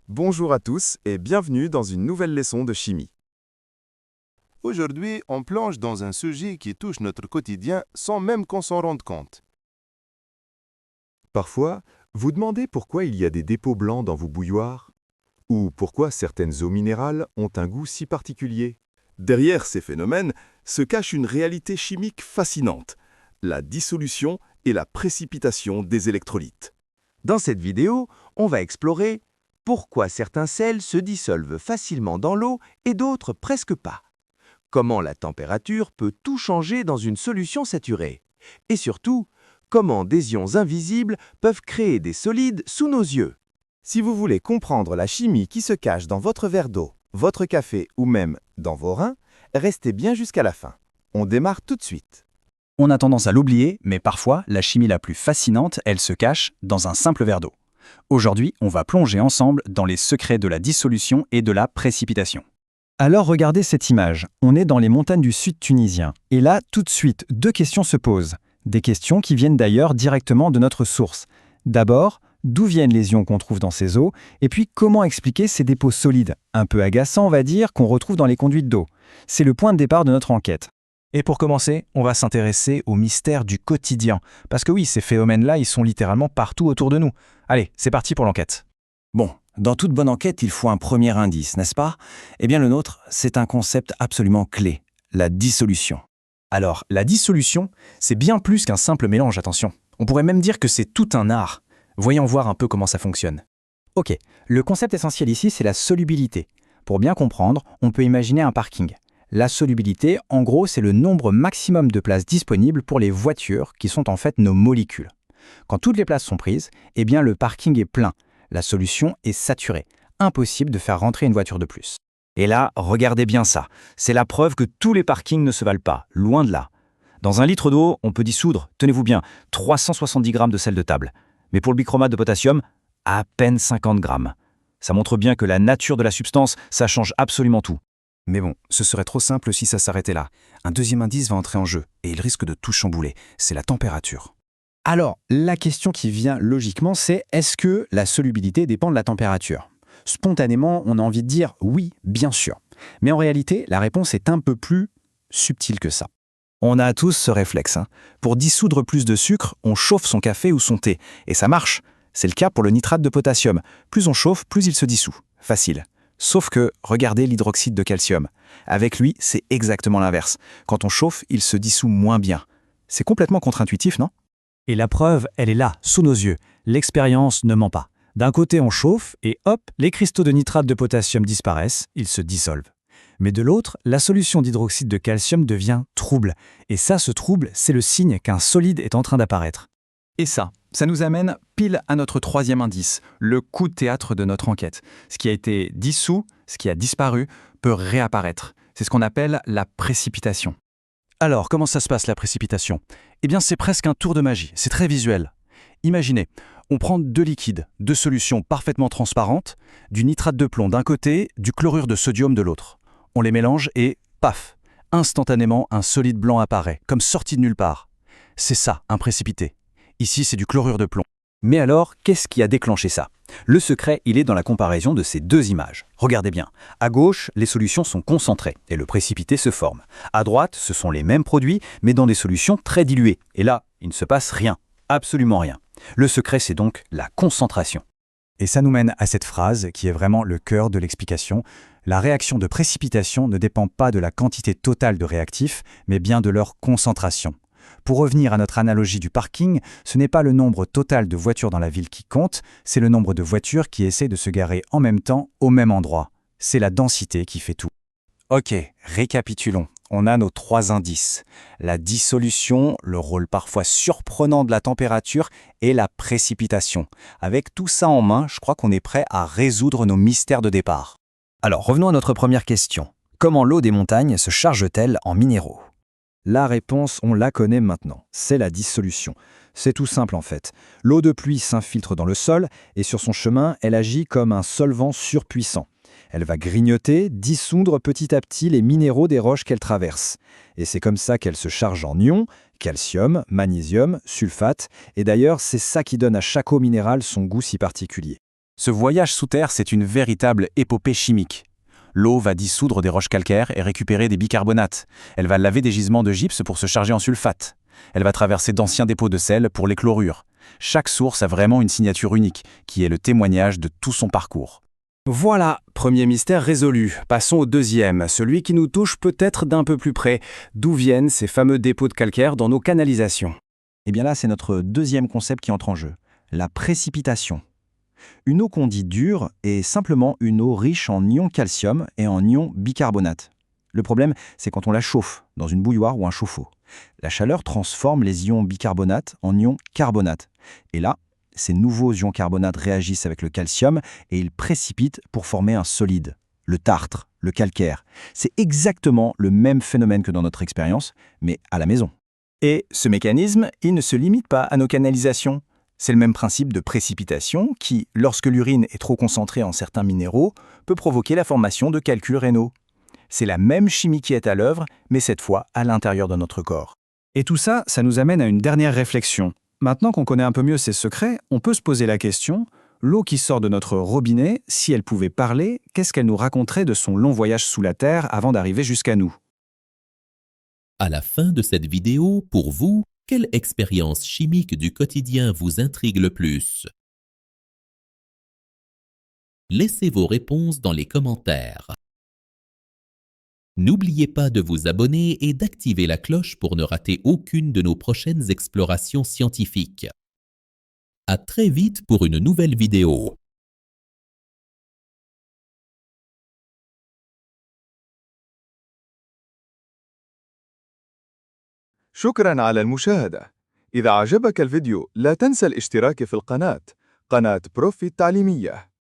Bonjour à tous et bienvenue dans une nouvelle leçon de chimie. Aujourd'hui, on plonge dans un sujet qui touche notre quotidien sans même qu'on s'en rende compte. Parfois, vous demandez pourquoi il y a des dépôts blancs dans vos bouilloires ou pourquoi certaines eaux minérales ont un goût si particulier. Derrière ces phénomènes se cache une réalité chimique fascinante, la dissolution et la précipitation des électrolytes. Dans cette vidéo, on va explorer pourquoi certains sels se dissolvent facilement dans l'eau et d'autres presque pas. Comment la température peut tout changer dans une solution saturée. Et surtout, comment des ions invisibles peuvent créer des solides sous nos yeux. Si vous voulez comprendre la chimie qui se cache dans votre verre d'eau, votre café ou même dans vos reins, restez bien jusqu'à la fin. On démarre tout de suite. On a tendance à l'oublier, mais parfois, la chimie la plus fascinante, elle se cache dans un simple verre d'eau. Aujourd'hui, on va plonger ensemble dans les secrets de la dissolution et de la précipitation. Alors regardez cette image, on est dans les montagnes du sud tunisien. Et là, tout de suite, deux questions se posent. Des questions qui viennent d'ailleurs directement de notre source. D'abord, d'où viennent les ions qu'on trouve dans ces eaux? Et puis, comment expliquer ces dépôts solides, un peu agaçants on va dire, qu'on retrouve dans les conduites d'eau? C'est le point de départ de notre enquête. Et pour commencer, on va s'intéresser aux mystères du quotidien. Parce que oui, ces phénomènes-là, ils sont littéralement partout autour de nous. Allez, c'est parti pour l'enquête. Bon, dans toute bonne enquête, il faut un premier indice, n'est-ce pas? Eh bien le nôtre, c'est un concept absolument clé, la dissolution. Alors, la dissolution, c'est bien plus qu'un simple mélange, attention. On pourrait même dire que c'est tout un art. Voyons voir un peu comment ça fonctionne. Ok, le concept essentiel ici, c'est la solubilité. Pour bien comprendre, on peut imaginer un parking. La solubilité, en gros, c'est le nombre maximum de places disponibles pour les voitures qui sont en fait nos molécules. Quand toutes les places sont prises, eh bien le parking est plein. La solution est saturée. Impossible de faire rentrer une voiture de plus. Et là, regardez bien ça. C'est la preuve que tous les parkings ne se valent pas, loin de là. Dans un litre d'eau, on peut dissoudre, tenez-vous bien, 370 grammes de sel de table. Mais pour le bichromate de potassium, à peine 50 grammes. Ça montre bien que la nature de la substance, ça change absolument tout. Mais bon, ce serait trop simple si ça s'arrêtait là. Un deuxième indice va entrer en jeu, et il risque de tout chambouler. C'est la température. Alors, la question qui vient logiquement, c'est est-ce que la solubilité dépend de la température? Spontanément, on a envie de dire oui, bien sûr. Mais en réalité, la réponse est un peu plus subtile que ça. On a tous ce réflexe. Pour dissoudre plus de sucre, on chauffe son café ou son thé. Et ça marche. C'est le cas pour le nitrate de potassium. Plus on chauffe, plus il se dissout. Facile. Sauf que, regardez l'hydroxyde de calcium. Avec lui, c'est exactement l'inverse. Quand on chauffe, il se dissout moins bien. C'est complètement contre-intuitif, non? Et la preuve, elle est là, sous nos yeux. L'expérience ne ment pas. D'un côté, on chauffe et hop, les cristaux de nitrate de potassium disparaissent, ils se dissolvent. Mais de l'autre, la solution d'hydroxyde de calcium devient trouble. Et ça, ce trouble, c'est le signe qu'un solide est en train d'apparaître. Et ça nous amène pile à notre troisième indice, le coup de théâtre de notre enquête. Ce qui a été dissous, ce qui a disparu, peut réapparaître. C'est ce qu'on appelle la précipitation. Alors, comment ça se passe la précipitation? Eh bien, c'est presque un tour de magie, c'est très visuel. Imaginez, on prend deux liquides, deux solutions parfaitement transparentes, du nitrate de plomb d'un côté, du chlorure de sodium de l'autre. On les mélange et, paf, instantanément un solide blanc apparaît, comme sorti de nulle part. C'est ça, un précipité. Ici, c'est du chlorure de plomb. Mais alors, qu'est-ce qui a déclenché ça? Le secret, il est dans la comparaison de ces deux images. Regardez bien. À gauche, les solutions sont concentrées et le précipité se forme. À droite, ce sont les mêmes produits, mais dans des solutions très diluées. Et là, il ne se passe rien. Absolument rien. Le secret, c'est donc la concentration. Et ça nous mène à cette phrase qui est vraiment le cœur de l'explication. La réaction de précipitation ne dépend pas de la quantité totale de réactifs, mais bien de leur concentration. Pour revenir à notre analogie du parking, ce n'est pas le nombre total de voitures dans la ville qui compte, c'est le nombre de voitures qui essaient de se garer en même temps au même endroit. C'est la densité qui fait tout. Ok, récapitulons. On a nos trois indices. La dissolution, le rôle parfois surprenant de la température et la précipitation. Avec tout ça en main, je crois qu'on est prêt à résoudre nos mystères de départ. Alors, revenons à notre première question. Comment l'eau des montagnes se charge-t-elle en minéraux? La réponse, on la connaît maintenant. C'est la dissolution. C'est tout simple en fait. L'eau de pluie s'infiltre dans le sol et sur son chemin, elle agit comme un solvant surpuissant. Elle va grignoter, dissoudre petit à petit les minéraux des roches qu'elle traverse. Et c'est comme ça qu'elle se charge en ions, calcium, magnésium, sulfate. Et d'ailleurs, c'est ça qui donne à chaque eau minérale son goût si particulier. Ce voyage sous terre, c'est une véritable épopée chimique. L'eau va dissoudre des roches calcaires et récupérer des bicarbonates. Elle va laver des gisements de gypse pour se charger en sulfate. Elle va traverser d'anciens dépôts de sel pour les chlorures. Chaque source a vraiment une signature unique, qui est le témoignage de tout son parcours. Voilà, premier mystère résolu. Passons au deuxième, celui qui nous touche peut-être d'un peu plus près. D'où viennent ces fameux dépôts de calcaire dans nos canalisations? Eh bien là, c'est notre deuxième concept qui entre en jeu, la précipitation. Une eau qu'on dit dure est simplement une eau riche en ions calcium et en ions bicarbonate. Le problème, c'est quand on la chauffe, dans une bouilloire ou un chauffe-eau. La chaleur transforme les ions bicarbonate en ions carbonate. Et là, ces nouveaux ions carbonate réagissent avec le calcium et ils précipitent pour former un solide, le tartre, le calcaire. C'est exactement le même phénomène que dans notre expérience, mais à la maison. Et ce mécanisme, il ne se limite pas à nos canalisations. C'est le même principe de précipitation qui, lorsque l'urine est trop concentrée en certains minéraux, peut provoquer la formation de calculs rénaux. C'est la même chimie qui est à l'œuvre, mais cette fois à l'intérieur de notre corps. Et tout ça, ça nous amène à une dernière réflexion. Maintenant qu'on connaît un peu mieux ses secrets, on peut se poser la question, l'eau qui sort de notre robinet, si elle pouvait parler, qu'est-ce qu'elle nous raconterait de son long voyage sous la Terre avant d'arriver jusqu'à nous? À la fin de cette vidéo, pour vous, quelle expérience chimique du quotidien vous intrigue le plus? Laissez vos réponses dans les commentaires. N'oubliez pas de vous abonner et d'activer la cloche pour ne rater aucune de nos prochaines explorations scientifiques. À très vite pour une nouvelle vidéo. شكراً على المشاهدة. إذا عجبك الفيديو لا تنسى الاشتراك في القناة، قناة بروفي التعليمية.